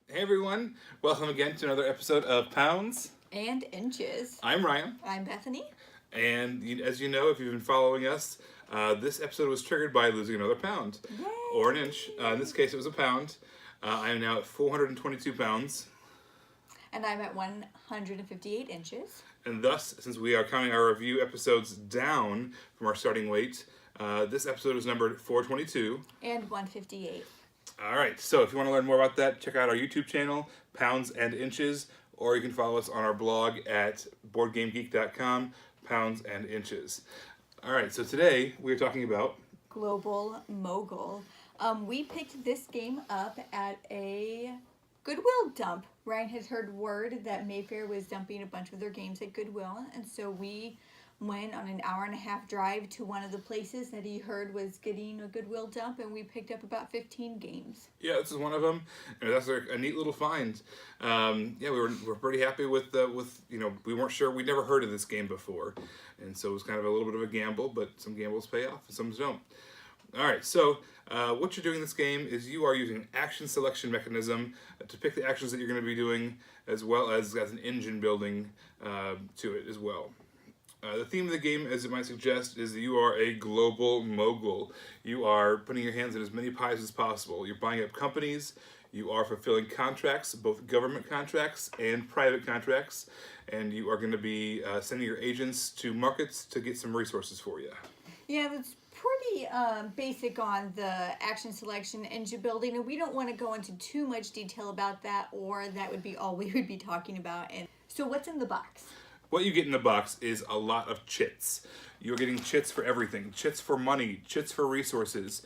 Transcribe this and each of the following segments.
Hey everyone, welcome again to another episode of Pounds and Inches. I'm Ryan, I'm Bethany. and as you know, if you've been following us, this episode was triggered by losing another pound. Yay! Or an inch. In this case, it was a pound. I am now at 422 pounds. And I'm at 158 inches. And thus, since we are counting our review episodes down from our starting weight, this episode is numbered 422. And 158. All right, so if you want to learn more about that, check out our YouTube channel, Pounds and Inches, or you can follow us on our blog at boardgamegeek.com, Pounds and Inches. All right, so today we're talking about Global Mogul. We picked this game up at a Goodwill dump. Ryan had heard word that Mayfair was dumping a bunch of their games at Goodwill, and so we went on an hour-and-a-half drive to one of the places that he heard was getting a Goodwill dump, and we picked up about 15 games. Yeah, this is one of them, and that's a neat little find. Yeah, we're pretty happy with we weren't sure, we'd never heard of this game before, and so it was kind of a little bit of a gamble, but some gambles pay off and some don't. All right, so what you're doing in this game is you are using an action selection mechanism to pick the actions that you're going to be doing, as well as an engine building to it as well. The theme of the game, as it might suggest, is that you are a global mogul. You are putting your hands in as many pies as possible. You're buying up companies. You are fulfilling contracts, both government contracts and private contracts. And you are going to be sending your agents to markets to get some resources for you. Yeah, that's pretty basic on the action selection engine building, and we don't want to go into too much detail about that, or that would be all we would be talking about. And so what's in the box? What you get in the box is a lot of chits. You're getting chits for everything. Chits for money, chits for resources,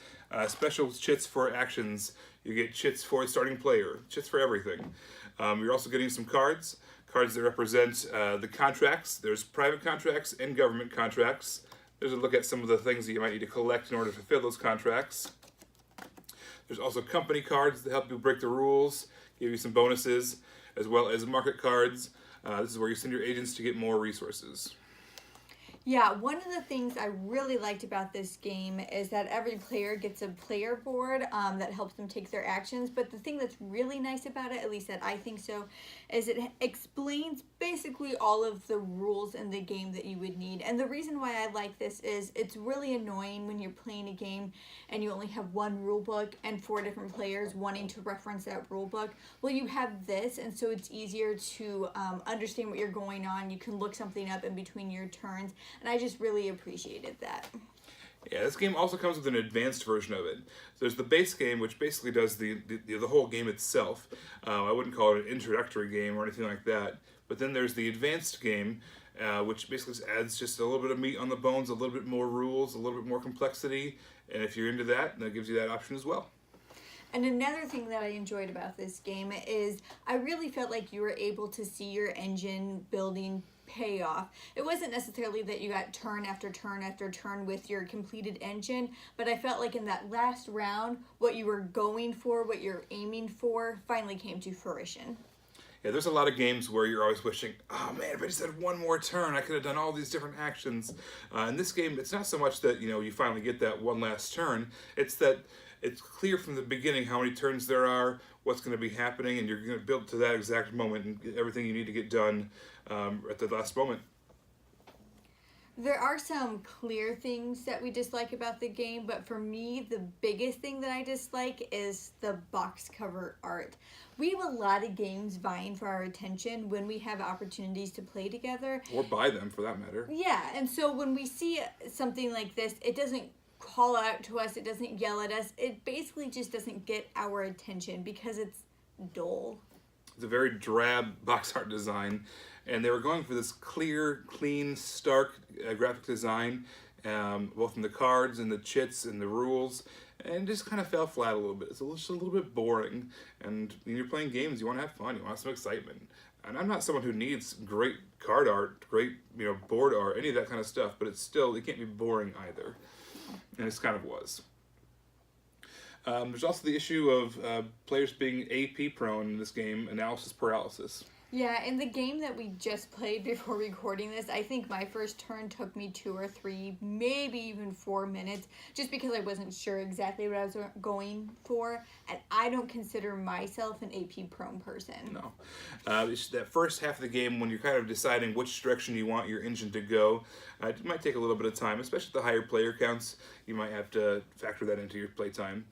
special chits for actions. You get chits for starting player, chits for everything. You're also getting some cards that represent the contracts. There's private contracts and government contracts. There's a look at some of the things that you might need to collect in order to fulfill those contracts. There's also company cards that help you break the rules, give you some bonuses, as well as market cards. This is where you send your agents to get more resources. Yeah, one of the things I really liked about this game is that every player gets a player board that helps them take their actions. But the thing that's really nice about it, at least that I think so, is it explains basically all of the rules in the game that you would need. And the reason why I like this is it's really annoying when you're playing a game and you only have one rule book and 4 different players wanting to reference that rule book. Well, you have this, and so it's easier to understand what you're going on. You can look something up in between your turns. And I just really appreciated that. Yeah, this game also comes with an advanced version of it. So there's the base game, which basically does the whole game itself. I wouldn't call it an introductory game or anything like that. But then there's the advanced game, which basically adds just a little bit of meat on the bones, a little bit more rules, a little bit more complexity. And if you're into that, that gives you that option as well. And another thing that I enjoyed about this game is I really felt like you were able to see your engine building pay off. It wasn't necessarily that you got turn after turn after turn with your completed engine, but I felt like in that last round, what you were going for, what you're aiming for, finally came to fruition. Yeah, there's a lot of games where you're always wishing, oh man, if I just had one more turn, I could have done all these different actions. In this game, it's not so much that you finally get that one last turn. It's that it's clear from the beginning how many turns there are, what's going to be happening, and you're going to build to that exact moment and get everything you need to get done at the last moment. There are some clear things that we dislike about the game, but for me, the biggest thing that I dislike is the box cover art. We have a lot of games vying for our attention when we have opportunities to play together. Or buy them, for that matter. Yeah, and so when we see something like this, it doesn't call out to us, it doesn't yell at us, it basically just doesn't get our attention because it's dull. It's a very drab box art design, and they were going for this clear, clean, stark graphic design, both in the cards and the chits and the rules, and just kind of fell flat a little bit. It's just a little bit boring, and when you're playing games, you want to have fun, you want some excitement. And I'm not someone who needs great card art, great board art, any of that kind of stuff, but it can't be boring either. And this kind of was. There's also the issue of players being AP prone in this game, analysis paralysis. Yeah, in the game that we just played before recording this, I think my first turn took me 2 or 3, maybe even 4 minutes, just because I wasn't sure exactly what I was going for, and I don't consider myself an AP prone person. No. That first half of the game, when you're kind of deciding which direction you want your engine to go, it might take a little bit of time, especially the higher player counts. You might have to factor that into your play time.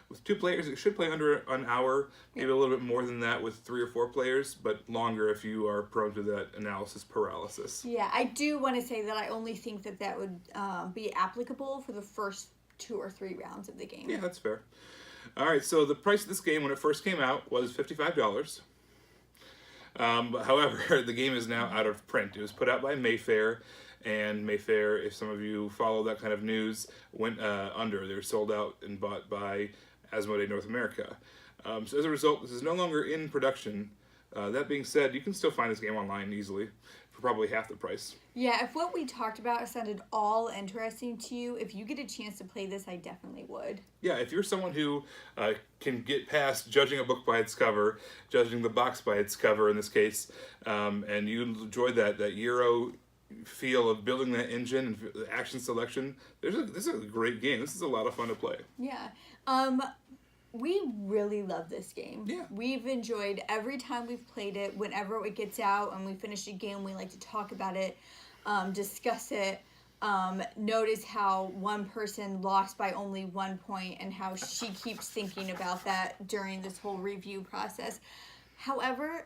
With 2 players, it should play under an hour, maybe a little bit more than that with 3 or 4 players, but longer if you are prone to that analysis paralysis. Yeah, I do want to say that I only think that that would be applicable for the first 2 or 3 rounds of the game. Yeah, that's fair. All right, so the price of this game when it first came out was $55. However, the game is now out of print. It was put out by Mayfair, and Mayfair, if some of you follow that kind of news, went under. They were sold out and bought by Asmodee North America. So as a result, this is no longer in production. That being said, you can still find this game online easily for probably half the price. Yeah, if what we talked about sounded all interesting to you, if you get a chance to play this, I definitely would. Yeah, if you're someone who can get past judging a book by its cover, judging the box by its cover in this case, and you enjoy that Euro feel of building that engine and the action selection, this is a great game. This is a lot of fun to play. Yeah. We really love this game. Yeah. We've enjoyed every time we've played it. Whenever it gets out and we finish a game, we like to talk about it, discuss it, notice how one person lost by only 1 point and how she keeps thinking about that during this whole review process. However,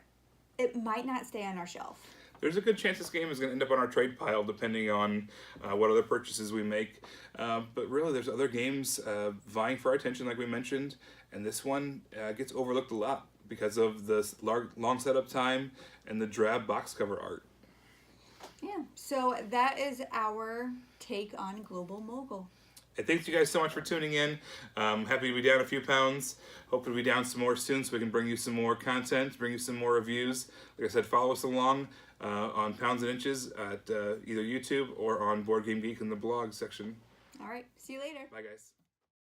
it might not stay on our shelf. There's a good chance this game is going to end up on our trade pile depending on what other purchases we make. But really, there's other games vying for our attention, like we mentioned, and this one gets overlooked a lot because of the long setup time and the drab box cover art. Yeah, so that is our take on Global Mogul. And thanks you guys so much for tuning in. Happy to be down a few pounds. Hope to be down some more soon so we can bring you some more content, bring you some more reviews. Like I said, follow us along on Pounds and Inches at either YouTube or on Board Game Geek in the blog section. All right, see you later. Bye, guys.